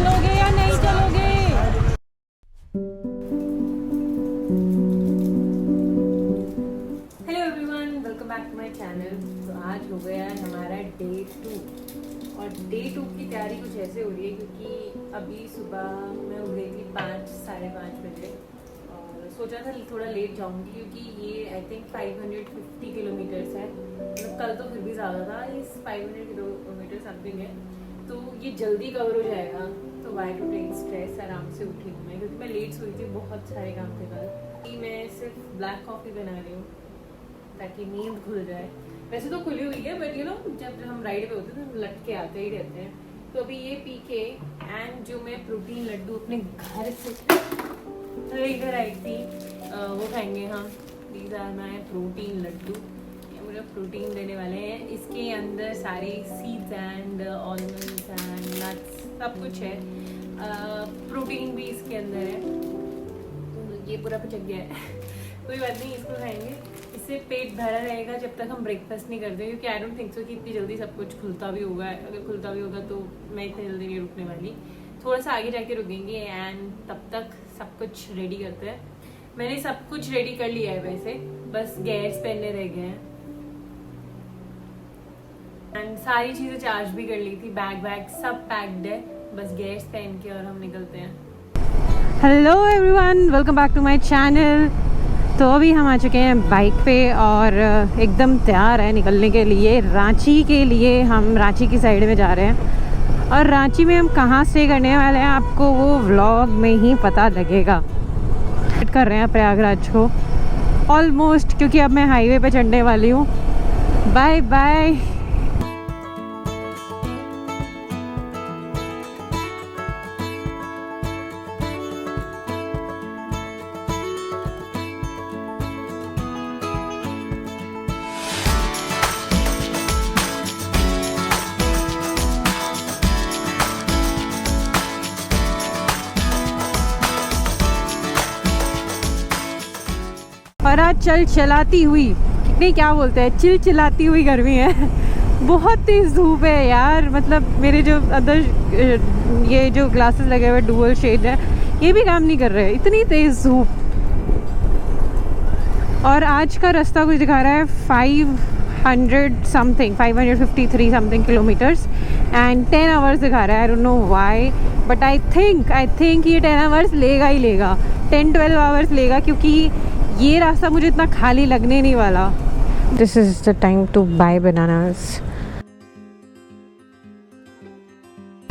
चलोगे या नहीं चलोगे? Hello everyone, welcome back to my channel. तो आज हो गया है हमारा डे 2 और डे 2 की तैयारी कुछ ऐसे हो रही है क्योंकि अभी सुबह मैं उठ गई थी 5-5:30 बजे और सोचा था थोड़ा लेट जाऊंगी क्योंकि ये आई थिंक 550 किलोमीटर्स है। मतलब कल तो फिर भी ज़्यादा था, ये 500 किलोमीटर समथिंग है, तो ये जल्दी कवर हो जाएगा। तो वाई टू टेक स्ट्रेस, आराम से उठी हूँ मैं क्योंकि मैं लेट सोई थी, बहुत सारे काम थे कल। मैं सिर्फ ब्लैक कॉफ़ी बना रही हूँ ताकि नींद खुल जाए। वैसे तो खुली हुई है बट जब हम राइड पे होते हैं तो लटके आते ही रहते हैं। तो अभी ये पी के एंड जो मैं प्रोटीन लड्डू अपने घर से लेकर आई थी वो खाएंगे हम। These are my protein laddoo, मुझे प्रोटीन देने वाले हैं। इसके अंदर सारे seeds and almonds and nuts सब कुछ है, प्रोटीन भी इसके अंदर है। तो ये पूरा पचक गया है कोई बात नहीं, इसको खाएंगे, इससे पेट भरा रहेगा जब तक हम ब्रेकफास्ट नहीं करते क्योंकि आई डोंट थिंक सो कि इतनी जल्दी सब कुछ खुलता भी होगा। अगर खुलता भी होगा तो मैं इतनी जल्दी नहीं रुकने वाली, थोड़ा सा आगे जाके रुकेंगे एंड तब तक सब कुछ रेडी करते हैं। मैंने सब कुछ रेडी कर लिया है वैसे, बस गैस पहनने रह गए हैं एंड सारी चीज़ें चार्ज भी कर ली थी, बैग सब पैक्ड है, बस गैस पहन के और हम निकलते हैं। Hello everyone, welcome back to my channel. तो अभी हम आ चुके हैं बाइक पे और एकदम तैयार है निकलने के लिए रांची के लिए। हम रांची की साइड में जा रहे हैं और रांची में हम कहाँ स्टे करने वाले हैं आपको वो व्लॉग में ही पता लगेगा। वेट कर रहे हैं प्रयागराज को ऑलमोस्ट, क्योंकि अब मैं हाईवे पे चढ़ने वाली हूँ। Bye bye. और आज चलाती हुई, नहीं क्या बोलते हैं, चिलचिलाती हुई गर्मी है बहुत तेज़ धूप है यार। मतलब मेरे जो अंदर ये जो ग्लासेस लगे हुए डुअल शेड है ये भी काम नहीं कर रहे, इतनी तेज़ धूप। और आज का रास्ता कुछ दिखा रहा है 500 something, 553 something kilometres and 10 hours दिखा रहा है। I don't know why but I think ये 10 आवर्स लेगा ही लेगा, 10-12 आवर्स लेगा क्योंकि ये रास्ता मुझे इतना खाली लगने नहीं वाला। This is the time to buy bananas.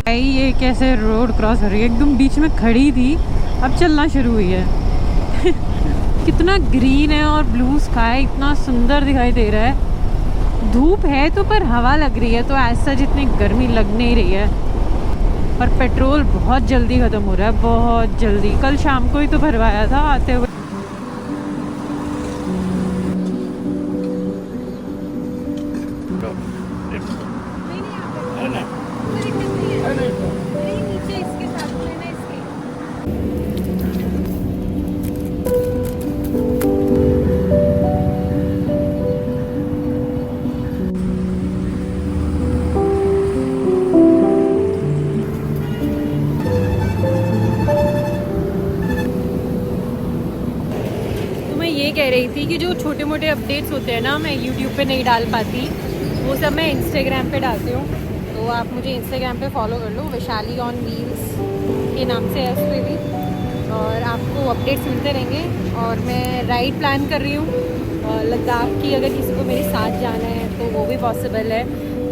ये कैसे रोड क्रॉस हो रही है, एकदम बीच में खड़ी थी अब चलना शुरू हुई है कितना ग्रीन है और ब्लू स्काई इतना सुंदर दिखाई दे रहा है। धूप है तो पर हवा लग रही है तो ऐसा जितनी गर्मी लग नहीं रही है। और पेट्रोल बहुत जल्दी ख़त्म हो रहा है, बहुत जल्दी। कल शाम को ही तो भरवाया था आते हुए। कह रही थी कि जो छोटे मोटे अपडेट्स होते हैं ना मैं यूट्यूब पे नहीं डाल पाती, वो सब मैं इंस्टाग्राम पे डालती हूँ। तो आप मुझे इंस्टाग्राम पे फॉलो कर लो, वैशाली ऑन व्हील्स के नाम से है उस पर भी, और आपको अपडेट्स मिलते रहेंगे। और मैं राइड प्लान कर रही हूँ लद्दाख की, अगर किसी को मेरे साथ जाना है तो वो भी पॉसिबल है।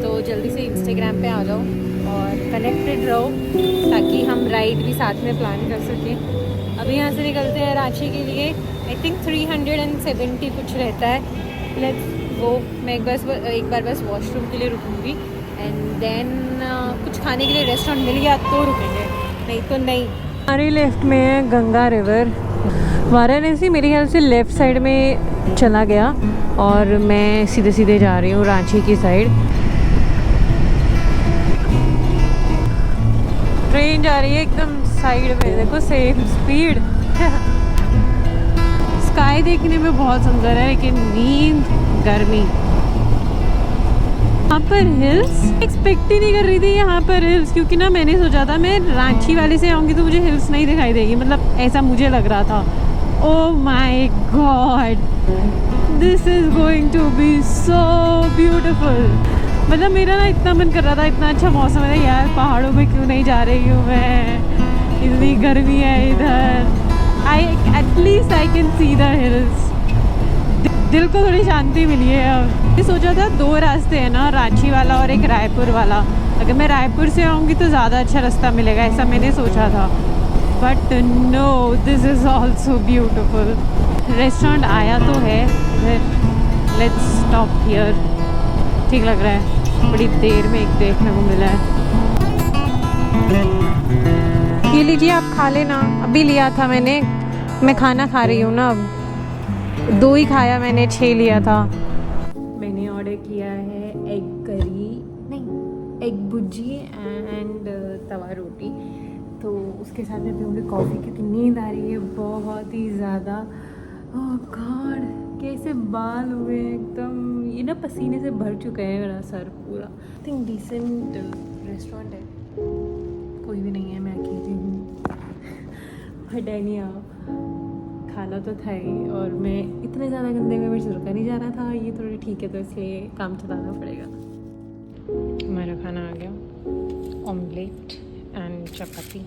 तो जल्दी से इंस्टाग्राम पे आ जाओ और कनेक्टेड रहो ताकि हम राइड भी साथ में प्लान कर सकें। अभी यहाँ से निकलते हैं रांची के लिए, आई थिंक 370 कुछ रहता है। Let's go. मैं एक बार बस वॉशरूम के लिए रुकूंगी एंड देन कुछ खाने के लिए रेस्टोरेंट मिल गया तो रुकेंगे, नहीं तो नहीं। हमारे लेफ्ट में है गंगा रिवर। वाराणसी मेरे ख्याल से लेफ़्ट साइड में चला गया और मैं सीधे सीधे जा रही हूँ रांची की साइड। ट्रेन जा रही है एकदम साइड में, देखो सेम स्पीड स्काई देखने में बहुत सुंदर है लेकिन नींद गर्मी। यहाँ पर हिल्स, एक्सपेक्ट ही नहीं कर रही थी यहाँ पर हिल्स, क्योंकि ना मैंने सोचा था मैं रांची वाले से आऊँगी तो मुझे हिल्स नहीं दिखाई देगी, मतलब ऐसा मुझे लग रहा था। Oh my god, this is going to be so beautiful. मतलब मेरा ना इतना मन कर रहा था, इतना अच्छा मौसम है यार, पहाड़ों में क्यों नहीं जा रही हूँ मैं, इतनी गर्मी है इधर। At least I can see the hills, दिल को थोड़ी शांति मिली है। अब सोचा था 2 रास्ते हैं ना, रांची वाला और एक रायपुर वाला। अगर मैं रायपुर से आऊँगी तो ज़्यादा अच्छा रास्ता मिलेगा, ऐसा मैंने सोचा था। But no, this is also beautiful. Restaurant आया तो है, लेट्स स्टॉप हियर। ठीक लग रहा है, बड़ी देर में एक देखने को मिला है। ये लीजिए, आप खा लेना। अभी लिया था मैंने, मैं खाना खा रही हूँ ना, अब 2 ही खाया मैंने, 6 लिया था। मैंने ऑर्डर किया है एग करी, नहीं एग भुर्जी एंड तवा रोटी। तो उसके साथ में पीऊँगी कॉफ़ी, क्योंकि नींद आ रही है बहुत ही ज़्यादा। ओह गॉड, कैसे बाल हुए एकदम, ये ना पसीने से भर चुका है मेरा सर पूरा। आई थिंक डिसेंट रेस्टोरेंट है, कोई भी नहीं है, मैं अकेली हूँ। बट एनी हाउ, खाना तो था ही, और मैं इतने ज़्यादा गंदे में मेरे रुका नहीं जा रहा था, ये थोड़ी ठीक है, तो इसलिए काम चलाना पड़ेगा। हमारा खाना आ गया, ऑमलेट एंड चपाती।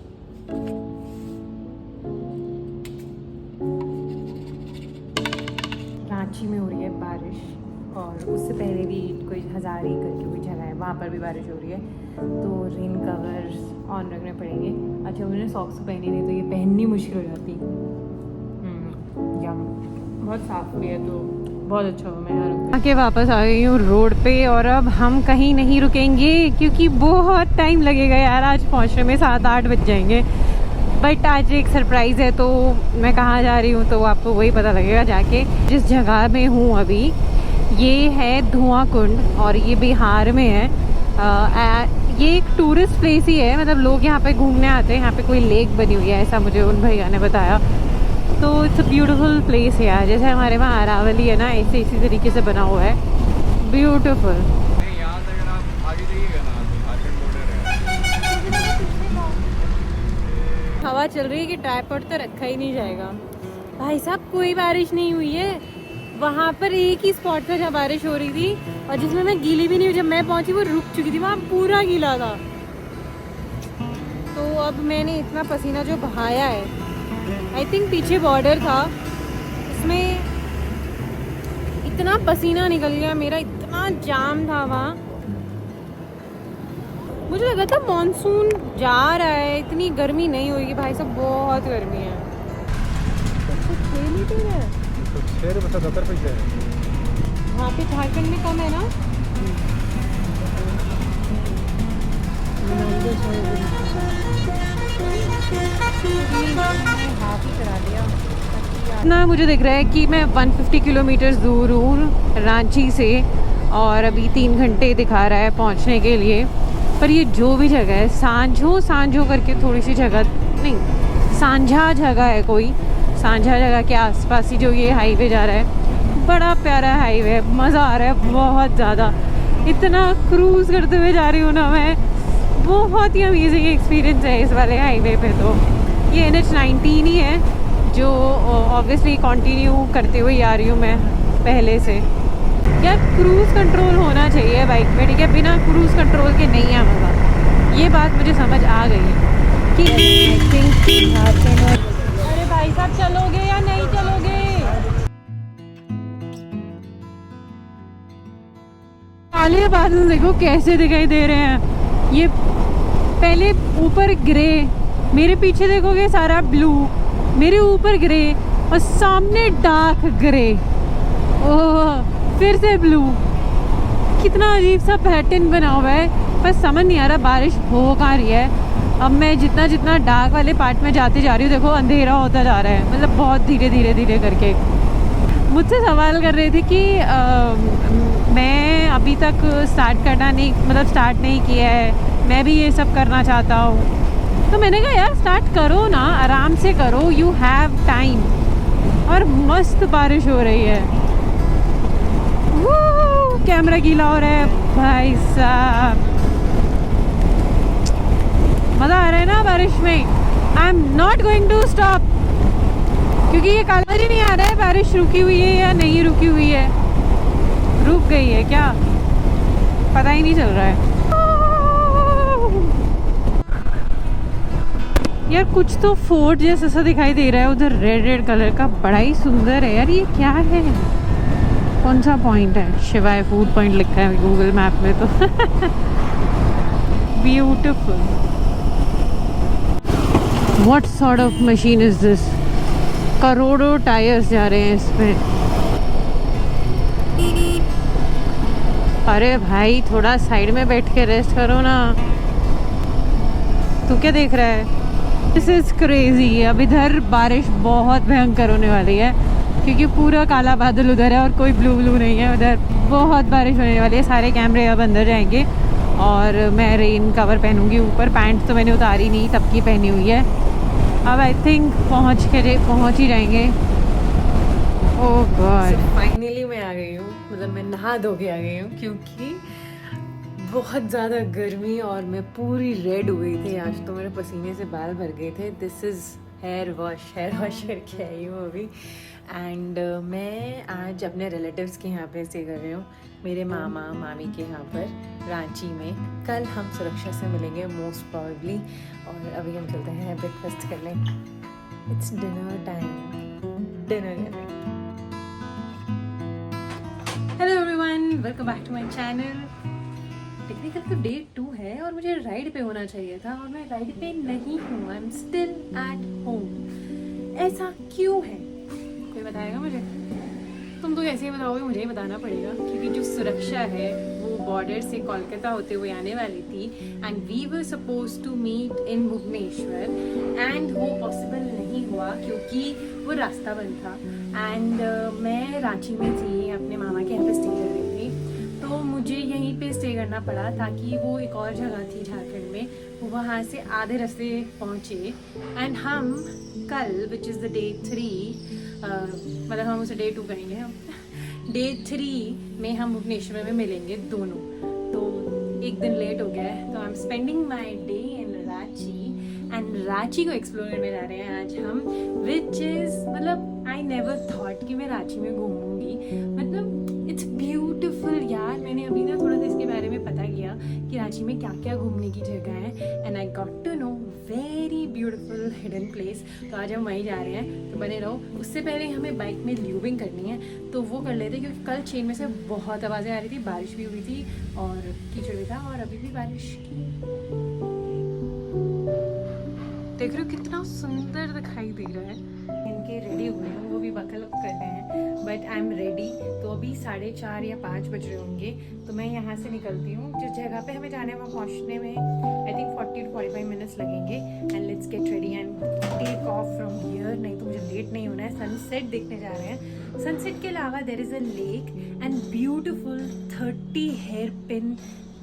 रांची में हो रही है बारिश, और उससे पहले भी कोई हज़ारी करके कोई जगह है, वहाँ पर भी बारिश हो रही है, तो रेन कवर्स ऑन रखने पड़ेंगे। अच्छा, मैंने सॉक्स पहनी नहीं, तो ये पहननी मुश्किल हो जाती। यम, बहुत साफ भी है, तो बहुत अच्छा हुआ मैं यहाँ आके वापस आ गई हूँ रोड पे। और अब हम कहीं नहीं रुकेंगे, क्योंकि बहुत टाइम लगेगा यार, आज पहुँचने में 7-8 बज जाएंगे। बट आज एक सरप्राइज़ है, तो मैं कहाँ जा रही हूँ तो आपको वही पता लगेगा जाके। जिस जगह में हूँ अभी, ये है धुआं कुंड, और ये बिहार में है। ये एक टूरिस्ट प्लेस ही है, मतलब लोग यहाँ पे घूमने आते हैं। यहाँ पे कोई लेक बनी हुई है, ऐसा मुझे उन भैया ने बताया। तो इट्स अ ब्यूटीफुल प्लेस है यार, जैसे हमारे वहाँ अरावली है ना, ऐसे इसी तरीके से बना हुआ है, ब्यूटीफुल। हवा चल रही है कि ट्राइपॉड तो रखा ही नहीं जाएगा। भाई साहब, कोई बारिश नहीं हुई है वहाँ पर, एक ही स्पॉट था जहाँ बारिश हो रही थी, और जिसमें मैं गीली भी नहीं हुई। जब मैं पहुँची वो रुक चुकी थी, वहाँ पूरा गीला था। तो अब मैंने इतना पसीना जो बहाया है, आई थिंक पीछे बॉर्डर था, उसमें इतना पसीना निकल गया मेरा, इतना जाम था वहाँ। मुझे लगा था मॉनसून जा रहा है, इतनी गर्मी नहीं होगी। भाई साहब, बहुत गर्मी है। वहाँ पे झारखंड में कम है ना? ना मुझे दिख रहा है कि मैं 150 किलोमीटर दूर हूँ रांची से, और अभी 3 घंटे दिखा रहा है पहुँचने के लिए। पर ये जो भी जगह है, सांझो करके थोड़ी सी जगह, नहीं सांझा जगह है, कोई सांझा जगह के आसपास ही जो ये हाईवे जा रहा है, बड़ा प्यारा हाईवे है, मज़ा आ रहा है बहुत ज़्यादा। इतना क्रूज़ करते हुए जा रही हूँ ना मैं, बहुत ही अमेजिंग एक्सपीरियंस है इस वाले हाईवे पे। तो ये NH19 ही है, जो ऑब्वियसली कंटिन्यू करते हुए आ रही हूँ मैं पहले से। यार क्रूज़ कंट्रोल होना चाहिए बाइक में, ठीक है, बिना क्रूज़ कंट्रोल के नहीं है मज़ा। ये बात मुझे समझ आ गई है कि अरे भाई साहब, चलोगे या नहीं चलोगे? काले बादल देखो कैसे दिखाई दे रहे हैं। ये पहले ऊपर ग्रे, मेरे पीछे देखोगे सारा ब्लू, मेरे ऊपर ग्रे, और सामने डार्क ग्रे, ओह फिर से ब्लू। कितना अजीब सा पैटर्न बना हुआ है, बस समझ नहीं आ रहा बारिश हो कहाँ रही है। अब मैं जितना डार्क वाले पार्ट में जाते जा रही हूँ, देखो अंधेरा होता जा रहा है, मतलब बहुत धीरे करके। मुझसे सवाल कर रहे थे कि मैं अभी तक स्टार्ट नहीं किया है, मैं भी ये सब करना चाहता हूँ। तो मैंने कहा यार स्टार्ट करो ना, आराम से करो, यू हैव टाइम। और मस्त बारिश हो रही है, कैमरा गीला हो रहा है, भाई साहब मज़ा आ रहा है ना बारिश में। I am not going to stop क्योंकि ये कलर ही नहीं आ रहा है बारिश रुकी हुई है या नहीं रुकी हुई है। रुक गई है क्या, पता ही नहीं चल रहा है यार। कुछ तो फोर्ट जैसा सा दिखाई दे रहा है उधर, रेड रेड कलर का, बड़ा ही सुंदर है यार। ये क्या है, कौन सा पॉइंट है? शिवाय फूड पॉइंट लिखा है गूगल मैप में तो। Beautiful. What sort of machine is this? करोड़ों टायर्स जा रहे हैं इसमें। अरे भाई थोड़ा साइड में बैठ के रेस्ट करो ना, तू क्या देख रहा है? This is crazy. अब इधर बारिश बहुत भयंकर होने वाली है क्योंकि पूरा काला बादल उधर है और कोई ब्लू नहीं है उधर। बहुत बारिश होने वाली है। सारे कैमरे अब अंदर जाएंगे और मैं रेन कवर पहनूंगी ऊपर। पैंट तो मैंने उतारी नहीं, तब की पहनी हुई है। अब आई थिंक पहुंच ही जाएंगे। ओह गॉड, फाइनली मैं आ गई हूँ, मतलब मैं नहा धो के आ गई हूँ क्योंकि बहुत ज़्यादा गर्मी और मैं पूरी रेड हो गई थी। आज तो मेरे पसीने से बाल भर गए थे। दिस इज़ हेयर वॉश करके आई हूँ अभी। एंड मैं आज अपने रिलेटिव्स के यहाँ पे स्टे कर रही हूँ, मेरे मामा मामी के यहाँ पर रांची में। कल हम सुरक्षा से मिलेंगे मोस्ट प्रोबेबली, और अभी हम चलते हैं ब्रेकफास्ट करने। इट्स डिनर टाइम, डिनर करने। Hello everyone, welcome back to my channel. Technical तो डे 2 है और मुझे राइड पे होना चाहिए था और मैं राइड पे नहीं हूँ। I am still at home. ऐसा क्यों है, कोई बताएगा मुझे? तुम तो कैसे ही बताओगे, मुझे ही बताना पड़ेगा क्योंकि जो सुरक्षा है वो बॉर्डर से कोलकाता होते हुए आने वाली थी and we were suppose to meet in Bhubaneswar and वो पॉसिबल नहीं हुआ क्योंकि वो रास्ता बंद था। एंड मैं रांची में थी, अपने मामा के यहाँ पे स्टे कर रही थी, तो मुझे यहीं पे स्टे करना पड़ा ताकि वो एक और जगह थी झारखंड में, वो वहाँ से आधे रास्ते पहुँचे। एंड हम कल विच इज़ द डे 3, मतलब हम उसे डे 2 कहेंगे, हम डे 3 में हम भुवनेश्वर में मिलेंगे दोनों। तो एक दिन लेट हो गया है, तो I am spending my day in Ranchi and Ranchi को एक्सप्लोर करने जा रहे हैं आज हम, विच इज़ मतलब आई नेवर थॉट कि मैं रांची में घूमूंगी। मतलब इट्स ब्यूटिफुल यार। मैंने अभी ना थोड़ा सा इसके बारे में पता किया कि रांची में क्या क्या घूमने की जगह है and I got to know very beautiful hidden place. तो आज हम वहीं जा रहे हैं, तो बने रहो। उससे पहले हमें बाइक में ल्यूबिंग करनी है, तो वो कर लेते क्योंकि कल चेन में से बहुत आवाज़ें आ रही थी, बारिश भी हुई थी और कीचड़ भी था और अभी भी बारिश की। देख रहे हो कितना सुंदर दिखाई दे रहा है। इनके रेडी हुए हैं, वो भी बकल अप कर रहे हैं, बट आई एम रेडी। तो अभी 4:30 या 5 बज रहे होंगे, तो मैं यहाँ से निकलती हूँ। जिस जगह पे हमें जाना है वहाँ पहुँचने में आई थिंक 40 to 45 मिनट्स लगेंगे। And let's get ready and take off from here, नहीं तो मुझे लेट नहीं होना है। सनसेट देखने जा रहे हैं। सनसेट के अलावा there is a lake and beautiful 30 hair pin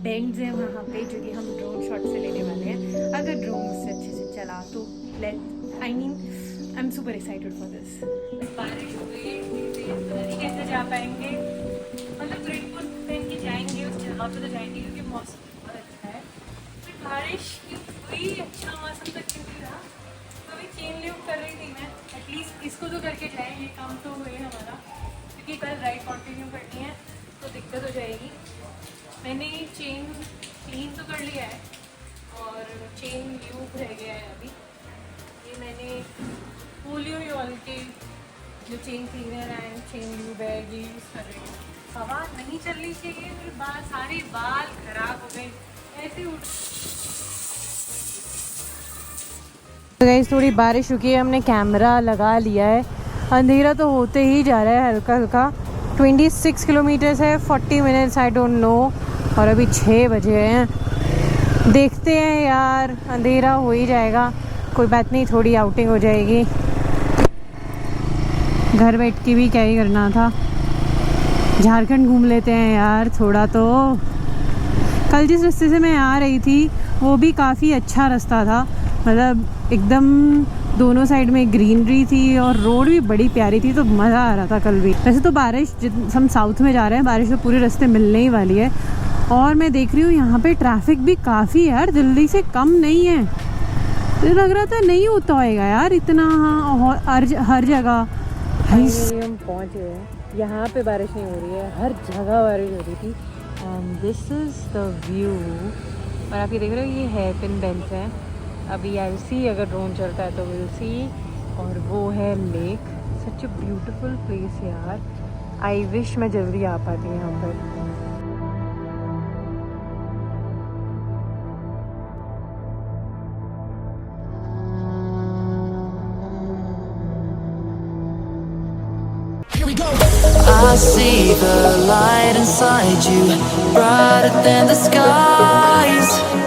bends हैं वहाँ पे, जो कि हम ड्रोन शॉट से लेने वाले हैं। अगर ड्रोन मुझसे अच्छे से चला तो I am super excited for this. बारिश हो गई, कैसे जा पाएंगे, मतलब रेनकोट पहन के जाएंगे उस जगह पे तो जाएंगे क्योंकि मौसम बहुत अच्छा है। फिर बारिश क्यों हुई, अच्छा मौसम तक क्यों नहीं रहा, तो अभी चेन ल्यूब कर रही थी मैं। एटलीस्ट इसको तो करके जाए, ये काम तो हुए हमारा, क्योंकि कल राइड कंटिन्यू करनी है तो दिक्कत हो जाएगी। मैंने चेन क्लीन तो कर लिया है और चेन ल्यूब रह गया है अभी। ये मैंने पोलियोल के जो चेन क्लीनर है, चेन ल्यूब है, ये यूज़ कर रही हूँ। हवा नहीं चलनी चाहिए, मेरे बाल सारे बाल खराब हो गए ऐसे उठ। तो गाइस थोड़ी बारिश रुकी है, हमने कैमरा लगा लिया है। अंधेरा तो होते ही जा रहा है हल्का हल्का। 26 किलोमीटर्स है, 40 मिनट्स, आई डोंट नो। और अभी 6 बजे हैं। देखते हैं यार, अंधेरा हो ही जाएगा, कोई बात नहीं, थोड़ी आउटिंग हो जाएगी। घर बैठ के भी क्या ही करना था, झारखंड घूम लेते हैं यार थोड़ा तो। कल जिस रास्ते से मैं आ रही थी वो भी काफ़ी अच्छा रास्ता था, मतलब एकदम दोनों साइड में ग्रीनरी थी और रोड भी बड़ी प्यारी थी, तो मज़ा आ रहा था कल भी। वैसे तो बारिश, हम साउथ में जा रहे हैं, बारिश तो पूरे रास्ते मिलने ही वाली है। और मैं देख रही हूँ यहाँ पे ट्रैफिक भी काफ़ी है यार, दिल्ली से कम नहीं है। तो लग रहा था नहीं होता होएगा यार इतना, हाँ हर जगह। फाइनली हम पहुँच गए हैं। यहाँ पे बारिश नहीं हो रही है, हर जगह बारिश हो रही थी। And this is the view. और आप ये देख रहे हो, ये है पिन बेंच है। अभी आई विल सी, अगर ड्रोन चलता है तो विल सी। और वो है lake. Such a beautiful place यार। आई विश मैं जल्दी आ पाती यहाँ पर। I see the light inside you, brighter than the skies.